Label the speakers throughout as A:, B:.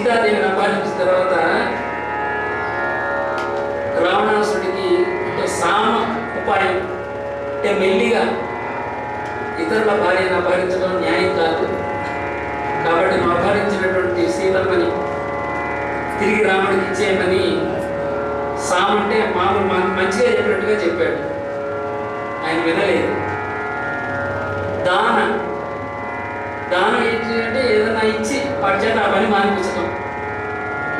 A: సీతాదేవిని అపహరించిన తర్వాత రావణాసుడికి అంటే సామ ఉపాయం అంటే మెల్లిగా ఇతరుల భార్యను అపహరించడం న్యాయం కాదు, కాబట్టి నువ్వు అపహరించినటువంటి సీతమ్మని తిరిగి రాముడికి ఇచ్చేయమని సామ అంటే మామూలు మంచిగా చెప్పినట్టుగా చెప్పాడు. ఆయన వినలేదు. దానం ఏంటి అంటే ఏదైనా ఇచ్చి వాడి చేత ఆ పని మానిపించడం,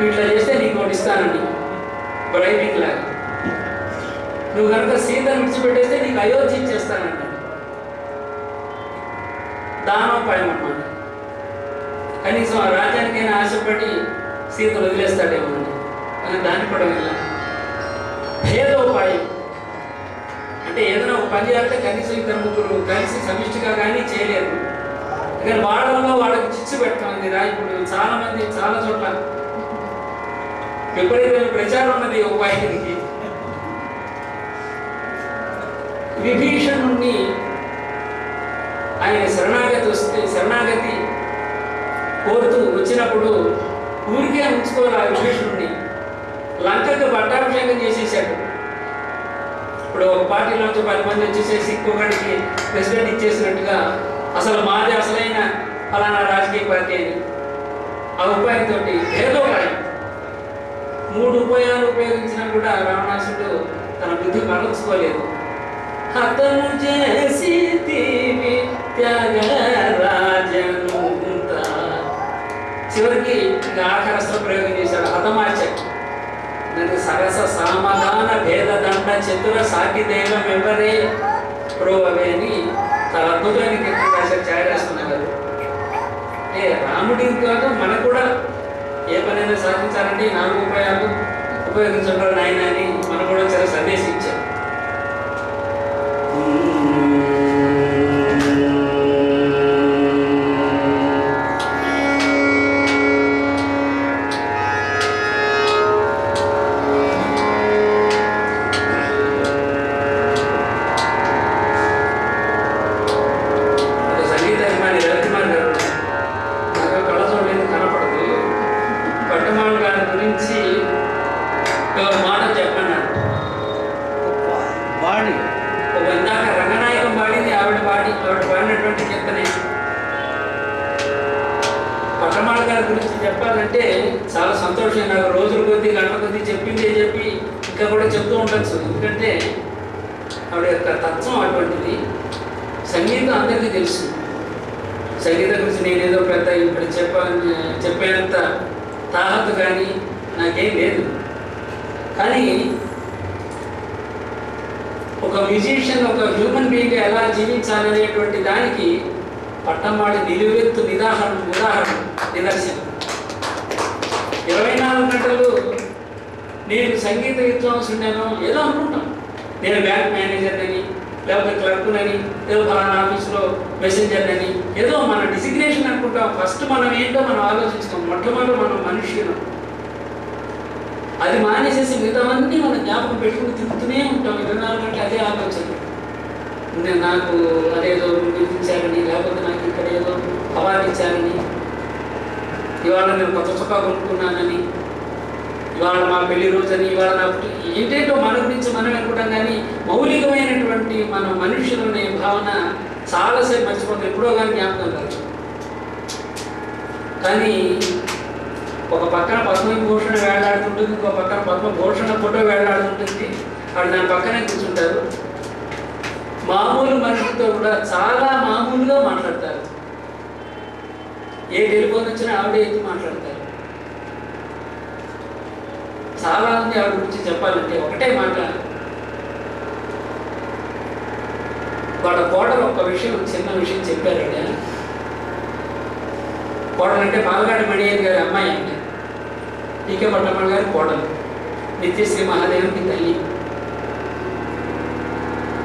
A: ఇట్లా చేస్తే నీకు ఒకటి ఇస్తానండి, బ్రైబింగ్ లాగా. నువ్వు కనుక సీతను విడిచిపెట్టేస్తే నీకు అయోధ్య ఇచ్చేస్తానంట. దానోపాయం అన్నమాట. కనీసం ఆ రాజ్యానికైనా ఆశపడి సీతను వదిలేస్తాడేమోనండి, కానీ దాన్ని కూడా వెళ్ళాలి. భేదోపాయం అంటే ఏదైనా ఒక పని చేయాలంటే కనీసం ఇద్దరు ముగ్గురు కలిసి సమిష్టిగా కానీ చేయలేరు, కానీ వాళ్ళలో వాళ్ళకి చిచ్చు పెట్టాలి రా. ఇప్పుడు చాలా మంది చాలా చోట్ల విపరీతమైన ప్రచారం ఉన్నది ఒక వాక్యానికి. విభీషణుణ్ణి ఆయన శరణాగతి కోరుతూ వచ్చినప్పుడు ఊరికే ఉంచుకోవాలి. ఆ విభీషణుణ్ణి లంకకు పట్టాభిషేకం చేసేసాడు. ఇప్పుడు ఒక పార్టీలోంచి 10 మంది వచ్చేసేసి ఇంకొకటికి ప్రెసిడెంట్ ఇచ్చేసినట్టుగా అసలు మాది అసలైన ఫలానా రాజకీయ పార్టీ అని ఆ ఉపాయంతో భేదోపాయం 3 ఉపాయాలు ఉపయోగించినా కూడా రావణాసుడు తన బుద్ధి మరల్చుకోలేదు. హతము చేసి చివరికి ఆఖరస్త్ర ప్రయోగం చేశాడు. హతమార్చాడు. సరస సామధాన భేద దండ చతుర సాకి దైవం ఎవరే ప్రోవే అని చాలా అద్భుతమైన కీర్తన రాశారు ఛాయరాస్తున్నారు గారు. రాముడికి కాదు మనకు కూడా ఏ పనైనా సాధించాలంటే 4 ఉపాయాలు ఉపయోగించుంటారు నాయన అని మనకు కూడా చాలా సందేశం ఇచ్చారు. గురించి చెప్పాలంటే చాలా సంతోషం. నాకు రోజుల కొద్దీ గంటల కొద్దీ చెప్పిందే చెప్పి ఇంకా కూడా చెప్తూ ఉండొచ్చు. ఎందుకంటే ఆవిడ యొక్క తత్వం అటువంటిది. సంగీతం అందరికీ తెలుసు. సంగీతం గురించి నేనేదో పెద్ద ఇప్పుడు చెప్పేంత తాహతు కానీ నాకేం లేదు. కానీ ఒక మ్యూజిషియన్ ఒక హ్యూమన్ బీయింగ్ ఎలా జీవించాలనేటువంటి దానికి పట్టంవాడి నిలువెత్తు నిదర్శనం. 24 గంటలు నేను సంగీత విద్వాంసున్నాను ఏదో అనుకుంటాం. నేను బ్యాంక్ మేనేజర్నని, లేకపోతే క్లర్క్నని, ఏదో ఫలానా ఆఫీస్లో మెసెంజర్నని, ఏదో మన డిసిగ్నేషన్ అనుకుంటాం. ఫస్ట్ మనం ఏంటో మనం ఆలోచించుతాం. మొట్టమొదటి మనం మనుష్యులం. అది మానేసేసి మిగతావన్నీ మనం జ్ఞాపకం పెట్టుకుని తిరుగుతూనే ఉంటాం. 24 గంటలు అదే ఆలోచన. నాకు అదేదో గుర్తించాలని, లేకపోతే నాకు ఇక్కడ ఏదో అవార్డు ఇచ్చారని, ఇవాళ నేను కొత్త చొక్కా కొనుక్కున్నానని, ఇవాళ మా పెళ్లి రోజని, ఇవాళ నా ఏంటేంటో మన గురించి మనం అనుకుంటాం. కానీ మౌలికమైనటువంటి మన మనుషులనే భావన చాలాసేపు మర్చిపోతాం. ఎప్పుడో కానీ జ్ఞాపకం కాదు. కానీ ఒక పక్కన పద్మవిభూషణ వేలాడుతుంటుంది, ఇంకో పక్కన పద్మభూషణ ఫోటో వేలాడుతుంటుంది. వాళ్ళు దాని పక్కనే కూర్చుంటారు. మామూలు మనుషులతో కూడా చాలా మామూలుగా మాట్లాడతారు. ఏ టెలిఫోన్ వచ్చినా ఆవిడే ఎత్తి మాట్లాడతారు. చాలా మంది ఆవిడ గురించి చెప్పాలంటే ఒకటే మాట. వాళ్ళ కోడలు ఒక విషయం, చిన్న విషయం చెప్పారండి. కోడలు అంటే పాలగాడి మణియన్ గారి అమ్మాయి అంటే టీకే పట్టమ్మ గారి కోడలు, నిత్యశ్రీ మహాదేవునికి తల్లి.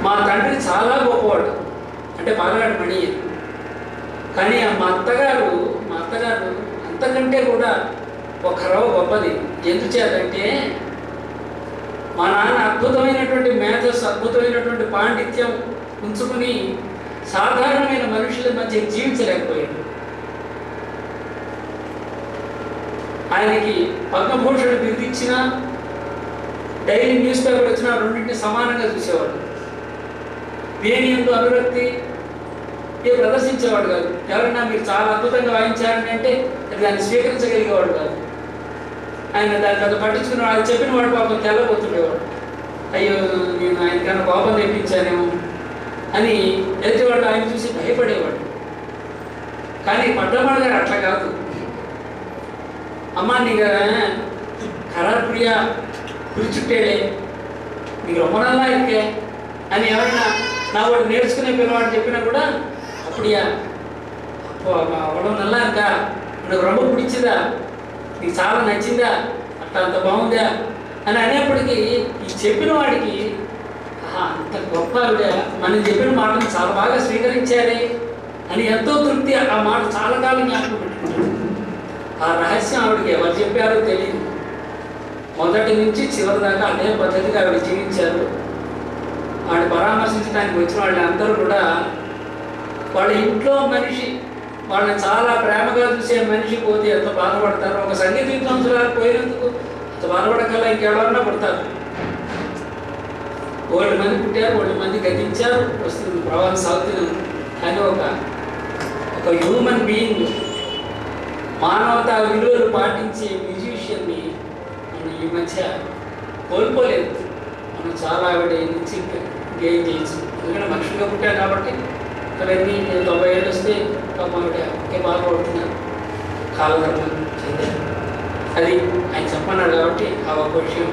A: మా తండ్రి చాలా గొప్పవాడు అంటే పాలగాడి మణియన్. కానీ మా అత్తగారు అంతకంటే కూడా ఒక రవ గొప్పది. ఎందుచేతంటే మా నాన్న అద్భుతమైనటువంటి మేధస్సు, అద్భుతమైనటువంటి పాండిత్యం ఉంచుకుని సాధారణమైన మనుషుల మధ్య జీవించలేకపోయాడు. ఆయనకి పద్మభూషణ్ బిరుదు ఇచ్చినా డైలీ న్యూస్ పేపర్ వచ్చినా రెండింటిని సమానంగా చూసేవాడు. దేని ఎందు అనురక్తి ప్రదర్శించేవాడు కాదు. ఎవరైనా మీరు చాలా అద్భుతంగా వాయించారని అంటే దాన్ని స్వీకరించగలిగేవాడు కాదు. ఆయన దాన్ని పెద్ద పట్టించుకునేవాడు. అది చెప్పిన వాడు పాపం తెల్లబోతుండేవాడు. అయ్యో నేను ఆయనకన్నా కోపం తెప్పించానేమో అని ఎదుటివాడు ఆయన చూసి భయపడేవాడు. కానీ పడ్డవాడు గారు అట్లా కాదు. అమ్మా నీకు ఖరాప్రియా పిలుచుట్టేలే నీకు రొమ్మనల్లా ఇంకే అని ఎవరైనా నా వాడు నేర్చుకునే పిల్లవాడు చెప్పినా కూడా அப்படியா அப்போ அவ்வளோ நல்லா இருக்கா, నాకు ரொம்ப పిడిచిందా, నీకు చాలా నచ్చిందా, అట్లా అంత బాగుందా అని అనేప్పటికీ ఈ చెప్పిన వాడికి అంత గొప్ప ఆవిడ మనం చెప్పిన మాటను చాలా బాగా స్వీకరించారే అని ఎంతో తృప్తి, ఆ మాట చాలా కాలం జ్ఞాపకం పెట్టుకుంటాడు. ఆ రహస్యం ఆవిడకి ఎవరు చెప్పారో తెలియదు. మొదటి నుంచి చివరి దాకా అదే పద్ధతిగా ఆవిడ జీవించారు. ఆవిడ పరామర్శించడానికి వచ్చిన వాళ్ళందరూ కూడా వాళ్ళ ఇంట్లో మనిషి, వాళ్ళని చాలా ప్రేమగా చూసే మనిషి పోతే ఎంత బాధపడతారు. ఒక సంగీత విద్వాంసురాలు పోయినందుకు అంత బాధపడకల్లా ఇంకెవరన్నా పడతారు. 1 మంది పుట్టారు, 1 మంది గతించారు, వస్తుంది ప్రవాహం సాగుతుంది. కానీ ఒక హ్యూమన్ బీయింగ్, మానవతా విలువలు పాటించే మ్యూజిషియన్ని మనం ఈ మధ్య కోల్పోలేదు. మనం చాలా ఆవిడ నుంచి గెయిన్ చేయొచ్చు. ఎందుకంటే మనుషులుగా పుట్టాం కాబట్టి అవన్నీ 90 ఏళ్ళు వస్తే ఆవిడ ఒకే బాధపడుతున్నారు, కాలధర్మం చెందారు. అది ఆయన చెప్పన్నాడు కాబట్టి ఆ ఒక విషయం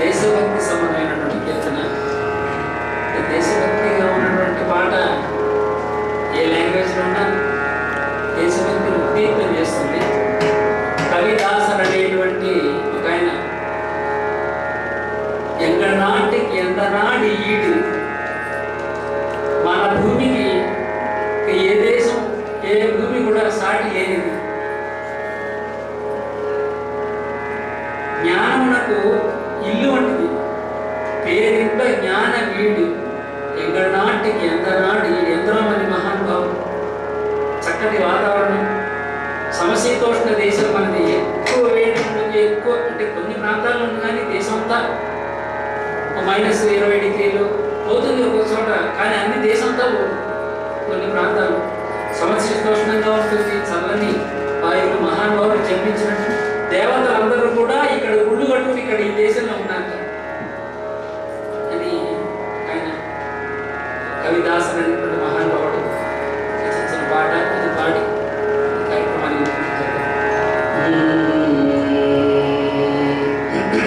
A: దేశభక్తి సంబంధమైనటువంటి కీర్తన. దేశభక్తిగా ఉన్నటువంటి పాట ఏ లాంగ్వేజ్లో ఉన్నా దేశభక్తిని ఉద్దీపన చేస్తుంది. కవిదాసన్ అనేటువంటి ఒక ఆయన ఎంగనాటికి ఎంతనాడి ఈడు, మన భూమికి ఏ దేశం ఏ భూమి కూడా సాటి లేనిది. జ్ఞానమునకు ఇల్లు వంటిది, పేరింట జ్ఞాన వీడు, ఎంగనాటికి ఎంతనాడు ఈడు. ఎంతో మంది మహానుభావులు, చక్కటి వాతావరణం, సమశీతోష్ణ దేశం మనది. ఎక్కువ వేడి ఉంటుంది, ఎక్కువ అంటే కొన్ని ప్రాంతాల్లో ఉంది, కానీ దేశం అంతా -20 డిగ్రీలు పోతుంది ఒక చోట, కానీ అన్ని దేశం అంతా పోతుంది. కొన్ని ప్రాంతాలు సమశీతోష్ణంగా ఉంటుంది, చల్లని వాయువులు, మహానుభావులు జన్మించినట్టు దేవతలందరూ కూడా ఇక్కడ గుళ్ళు కట్టుకుని ఇక్కడ ఈ దేశంలో ఉన్నారు అని ఆయన కవిదాసన్ అనేటువంటి మహానుభావుడు రచించిన పాట. ఇది పాడి కార్యక్రమాన్ని
B: Thank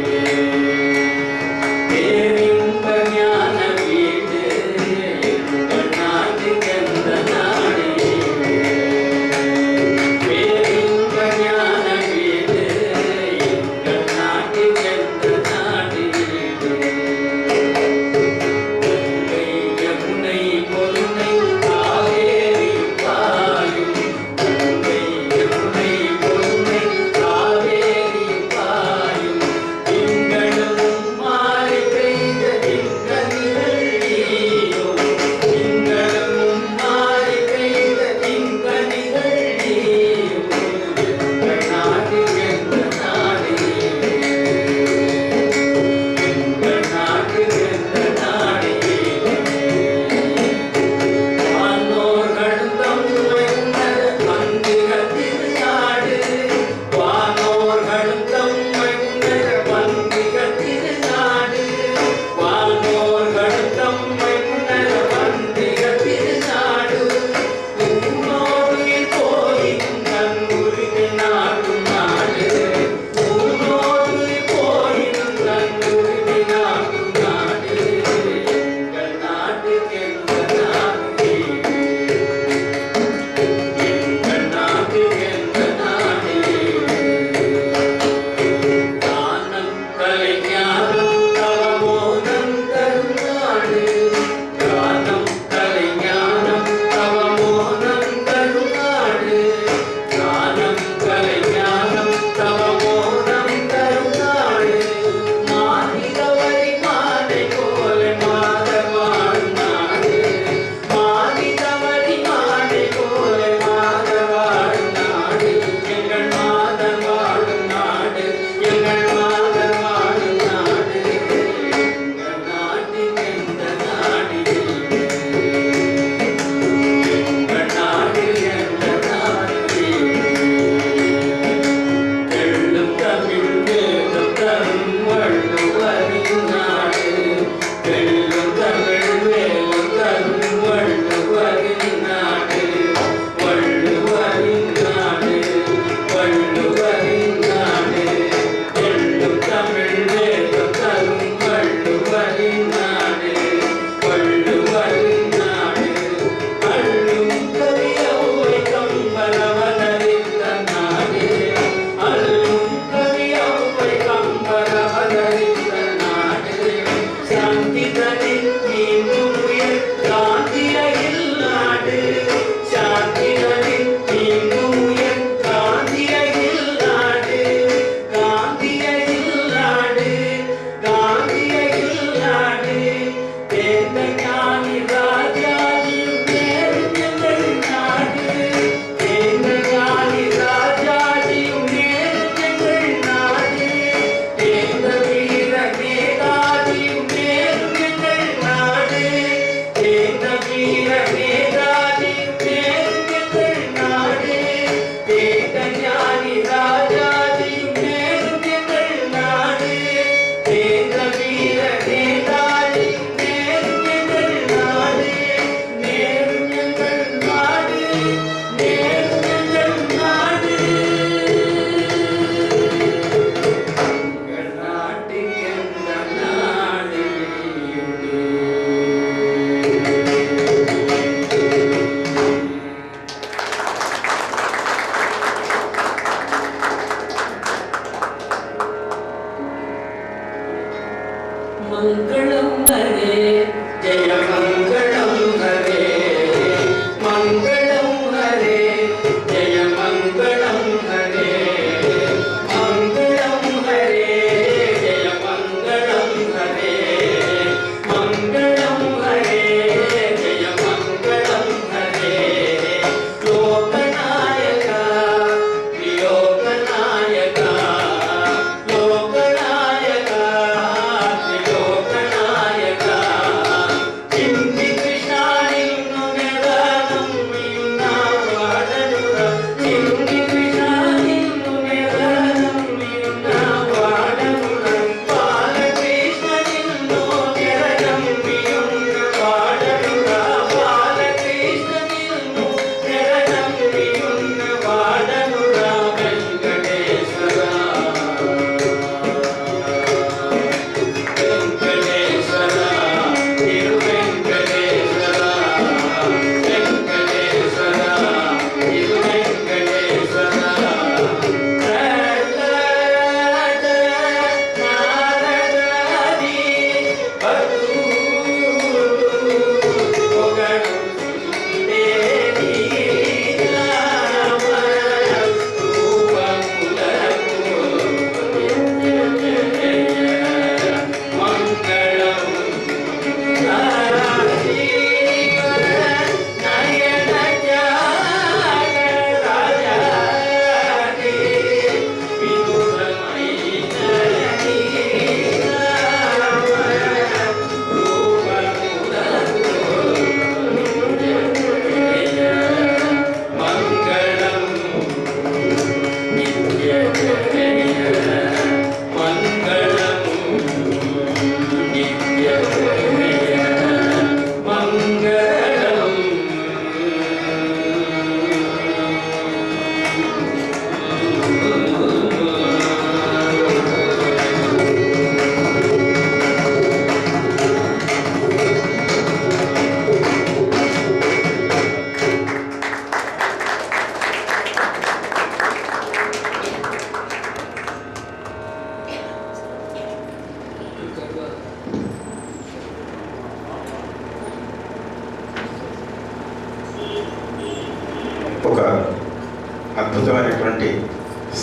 B: you.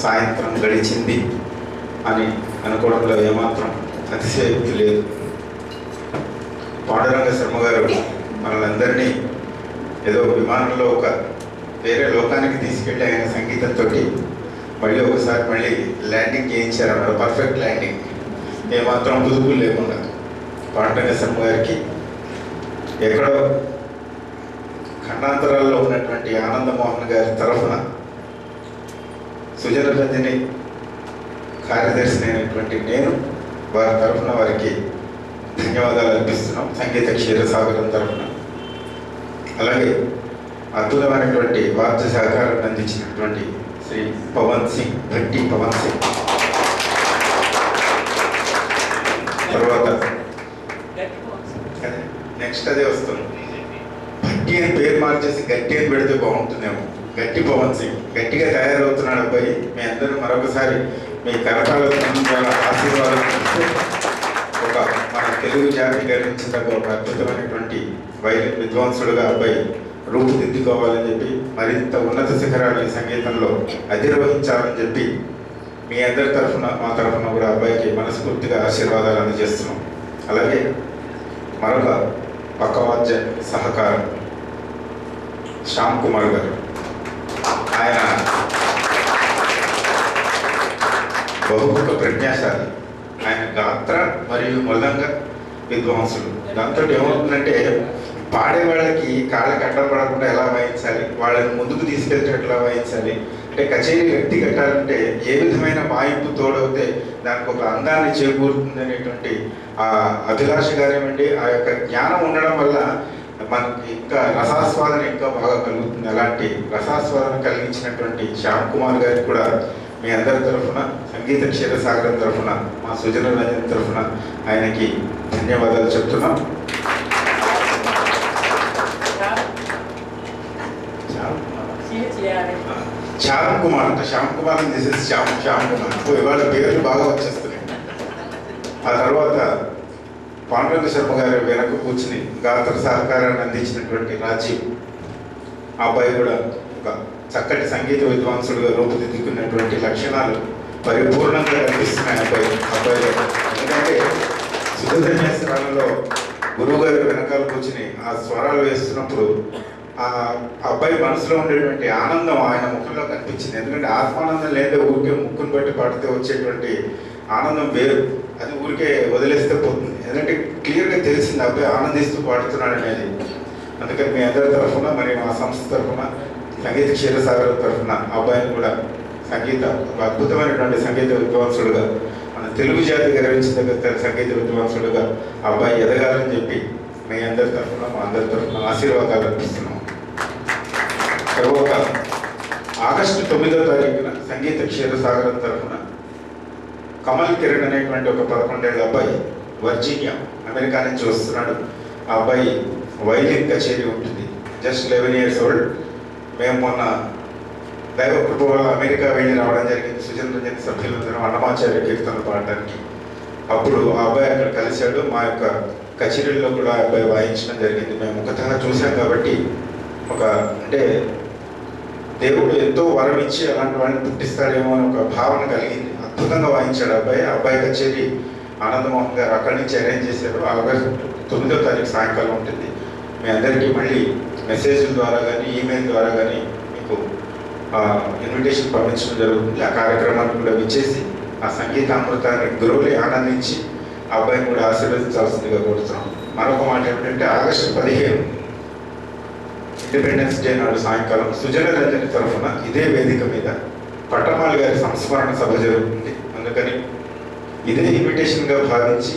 B: సాయంత్రం గడిచింది అని అనుకోవడంలో ఏమాత్రం అతిశయోక్తి లేదు. పాండురంగ శర్మ గారు మనల్ని ఏదో విమానంలో ఒక వేరే లోకానికి తీసుకెళ్ళి ఆయన సంగీతంతో మళ్ళీ ఒకసారి మళ్ళీ ల్యాండింగ్ చేయించారు అన్నారు. పర్ఫెక్ట్ ల్యాండింగ్, ఏమాత్రం కుదుపులు లేకుండా. పాండురంగ శర్మ గారికి ఎక్కడో ఖండాంతరాల్లో ఉన్నటువంటి ఆనందమోహన్ గారి తరఫున సుజన రంజని కార్యదర్శి అయినటువంటి నేను వారి తరఫున వారికి ధన్యవాదాలు అర్పిస్తున్నాం, సంగీత క్షీరసాగరం తరఫున. అలాగే అద్భుతమైనటువంటి వాద్య సహకారాన్ని అందించినటువంటి శ్రీ పవన్ సింగ్, భట్టి పవన్ సింగ్. తర్వాత నెక్స్ట్ అదే వస్తుంది, భట్టి అని పేరు మార్చేసి గట్టి అని పెడితే బాగుంటుందేమో. గట్టి పవన్ సింగ్ గట్టిగా తయారవుతున్నాడు అబ్బాయి. మీ అందరూ మరొకసారి మీ కరతాళ ఆశీర్వాదం ఒక మన తెలుగు జాతి గర్వించదగ్గ ఒక అద్భుతమైనటువంటి వైలిన్ విద్వాంసుడుగా అబ్బాయి రూపుదిద్దుకోవాలని చెప్పి, మరింత ఉన్నత శిఖరాలు ఈ సంగీతంలో అధిరోహించాలని చెప్పి మీ అందరి తరఫున మా తరఫున కూడా అబ్బాయికి మనస్ఫూర్తిగా ఆశీర్వాదాలు అందజేస్తున్నాం. అలాగే మరొక పక్కవాద్య సహకారం శ్యామ్ కుమార్ గారు. ఆయన బహుముఖ ప్రజ్ఞాశాలి. ఆయన గాత్ర మరియు మృదంగ విద్వాంసులు. దాంతో ఏమవుతుందంటే పాడే వాళ్ళకి కాళ్ళకి అడ్డం పడకుండా ఎలా వాయించాలి, వాళ్ళని ముందుకు తీసుకెళ్తే ఎట్లా వాయించాలి, అంటే కచేరీ వ్యక్తి కట్టాలంటే ఏ విధమైన వాయింపు తోడవుతే దానికి ఒక అందాన్ని చేకూరుతుంది అనేటువంటి ఆ అభిలాష గారేమండి, ఆ యొక్క జ్ఞానం ఉండడం వల్ల మనకి ఇంకా రసాస్వాదన ఇంకా బాగా కలుగుతుంది. అలాంటి రసాస్వాదన కలిగించినటువంటి శ్యామ్ కుమార్ గారికి కూడా మీ అందరి తరఫున, సంగీత క్షీరసాగరం తరఫున, మా సుజన రంజన్ తరఫున ఆయనకి ధన్యవాదాలు చెప్తున్నాం. శ్యామ్ కుమార్ అంటే శ్యామ్ కుమార్ అని చేసేసి శ్యామ్ కుమార్ ఇవాళ పేర్లు బాగా వచ్చేస్తున్నాయి. ఆ తర్వాత పాండురంగ శర్మ గారి వెనక కూర్చుని గాత్ర సహకారాన్ని అందించినటువంటి రాజీవ్, ఆ అబ్బాయి కూడా ఒక చక్కటి సంగీత విద్వాంసుడుగా రూపుదిద్దుకున్నటువంటి లక్షణాలు పరిపూర్ణంగా కనిపిస్తున్నాయి అబ్బాయిలో. ఎందుకంటే సుధన్య స్వరాలలో గురువు గారి వెనకాల కూర్చుని ఆ స్వరాలు వేస్తున్నప్పుడు ఆ అబ్బాయి మనసులో ఉండేటువంటి ఆనందం ఆయన ముఖంలో కనిపించింది. ఎందుకంటే ఆత్మానందం లేదా ఊరికే ముక్కును బట్టి పాడితే వచ్చేటువంటి ఆనందం వేరు, అది ఊరికే వదిలేస్తే పోతుంది. ఎందుకంటే క్లియర్గా తెలిసింది అబ్బాయి ఆనందిస్తూ పాడుతున్నాడు అనేది. అందుకని మీ అందరి తరఫున మరి మా సంస్థ తరఫున, సంగీత క్షీరసాగర్ తరఫున అబ్బాయిని కూడా ఒక అద్భుతమైనటువంటి సంగీత విద్వాంసుడుగా, మన తెలుగు జాతి గర్వించదగ్గ సంగీత విద్వాంసుడుగా అబ్బాయి ఎదగాలని చెప్పి మీ అందరి తరఫున, మా అందరి తరఫున ఆశీర్వాదాలు అర్పిస్తున్నాం. తర్వాత ఆగస్టు 9వ తారీఖున సంగీత క్షీరసాగరం తరఫున కమల్ కిరణ్ అనేటువంటి ఒక 11 ఏళ్ళ అబ్బాయి వర్జీనియా, అమెరికా నుంచి వస్తున్నాడు. ఆ అబ్బాయి వైలిన్ కచేరీ ఉంటుంది. Just 11 years old. మేము మొన్న దైవ కృప వల్ల అమెరికా వెళ్ళి రావడం జరిగింది. సుజన రంజన్ సభ్యులందరం అన్నమాచార్య కీర్తనలు పాడడానికి. అప్పుడు ఆ అబ్బాయి అక్కడ కలిశాడు. మా యొక్క కచేరీల్లో కూడా ఆ అబ్బాయి వాయించడం జరిగింది. మేము ముఖతంగా చూసాం కాబట్టి అంటే దేవుడు ఎంతో వరం ఇచ్చి అలాంటి వాడిని పుట్టిస్తాడేమో అని ఒక భావన కలిగింది. అద్భుతంగా వాయించాడు అబ్బాయి. అబ్బాయి కచేరీ ఆనందమోహన్ గారు అక్కడి నుంచి అరేంజ్ చేశారు. ఆగస్టు 9వ తారీఖు సాయంకాలం ఉంటుంది. మీ అందరికీ మళ్ళీ మెసేజ్ల ద్వారా కానీ ఈమెయిల్ ద్వారా కానీ మీకు ఇన్విటేషన్ పంపించడం జరుగుతుంది. ఆ కార్యక్రమాన్ని కూడా విచ్చేసి ఆ సంగీతామృతాన్ని గురువులు ఆనందించి ఆ అబ్బాయిని కూడా ఆశీర్వదించాల్సిందిగా కోరుతున్నాం. మరొక మాట ఏమిటంటే ఆగస్టు 15 ఇండిపెండెన్స్ డే నాడు సాయంకాలం సుజన రంజని తరఫున ఇదే వేదిక మీద పట్టమాల్ గారి సంస్మరణ సభ జరుగుతుంది. అందుకని ఇదే ఇన్విటేషన్గా భావించి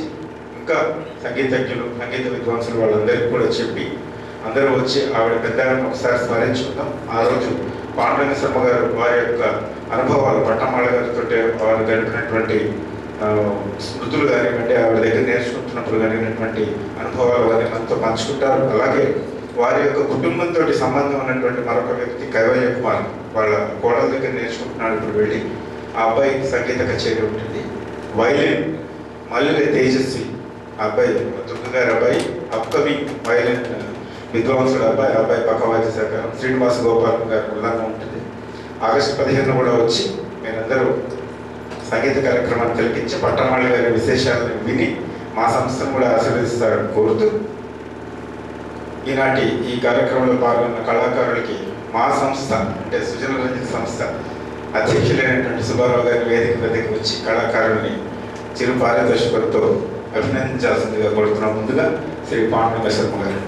B: ఇంకా సంగీతజ్ఞులు, సంగీత విద్వాంసులు వాళ్ళందరికీ కూడా చెప్పి అందరూ వచ్చి ఆవిడ పెద్దలను ఒకసారి స్మరించుకుందాం. ఆ రోజు పాండురంగ శర్మ గారు వారి యొక్క అనుభవాలు, పట్టమాల గారితో వారు గడిపినటువంటి స్మృతులు కానివ్వండి, ఆవిడ దగ్గర నేర్చుకుంటున్నప్పుడు కలిగినటువంటి అనుభవాలు వారి మనతో పంచుకుంటారు. అలాగే వారి యొక్క కుటుంబంతో సంబంధం ఉన్నటువంటి మరొక వ్యక్తి కైవల్య కుమార్, వాళ్ళ కోడల దగ్గర నేర్చుకుంటున్నాడు. ఇప్పుడు వెళ్ళి ఆ అబ్బాయి సంగీత కచేరీ ఉంటుంది. వైలిన్ మల్లెల తేజస్వి, ఆ అబ్బాయి దుర్గగారి అబ్బాయి, అప్కమింగ్ వైలిన్ విద్వాంసుడు అబ్బాయి పక్కవాద్య సహకారం శ్రీనివాస గోపాల్ గారి బృందంగా ఉంటుంది. ఆగస్టు 15 కూడా వచ్చి మీరందరూ సంగీత కార్యక్రమాన్ని తిలకించి పట్టణమాళి గారి విశేషాలను విని మా సంస్థను కూడా ఆశీర్వదిస్తారని కోరుతూ ఈనాటి ఈ కార్యక్రమంలో పాల్గొన్న కళాకారులకి మా సంస్థ అంటే సుజన రంజిత్ సంస్థ అధ్యక్షులైనటువంటి సుబ్బారావు గారి వేదిక మీదకి వచ్చి కళాకారుల్ని చిరు పారితోషికులతో అభినందించాల్సిందిగా కోరుతున్నాం. ముందుగా శ్రీ పాండురంగ శర్మ గారు.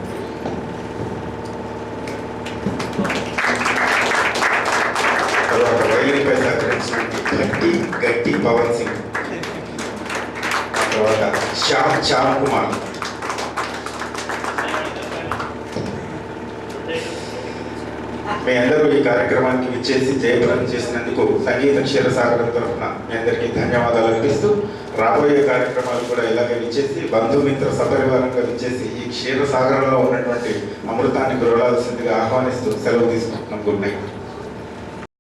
B: తర్వాత వైలిన్పై సహకరించినటువంటి గట్టి పవన్ సింగ్, తర్వాత శ్యామ్ కుమార్, మీ అందరూ ఈ కార్యక్రమానికి విచ్చేసి జయప్రదం చేసినందుకు సంగీత క్షీరసాగరం తరఫున మీ అందరికీ ధన్యవాదాలు అర్పిస్తూ రాబోయే కార్యక్రమాలు కూడా ఇలాగే విచ్చేసి బంధుమిత్ర సపరివారంగా విచ్చేసి ఈ క్షీరసాగరంలో ఉన్నటువంటి అమృతాన్ని గురలాల్సిందిగా ఆహ్వానిస్తూ సెలవు తీసుకుంటున్నాం. Good night.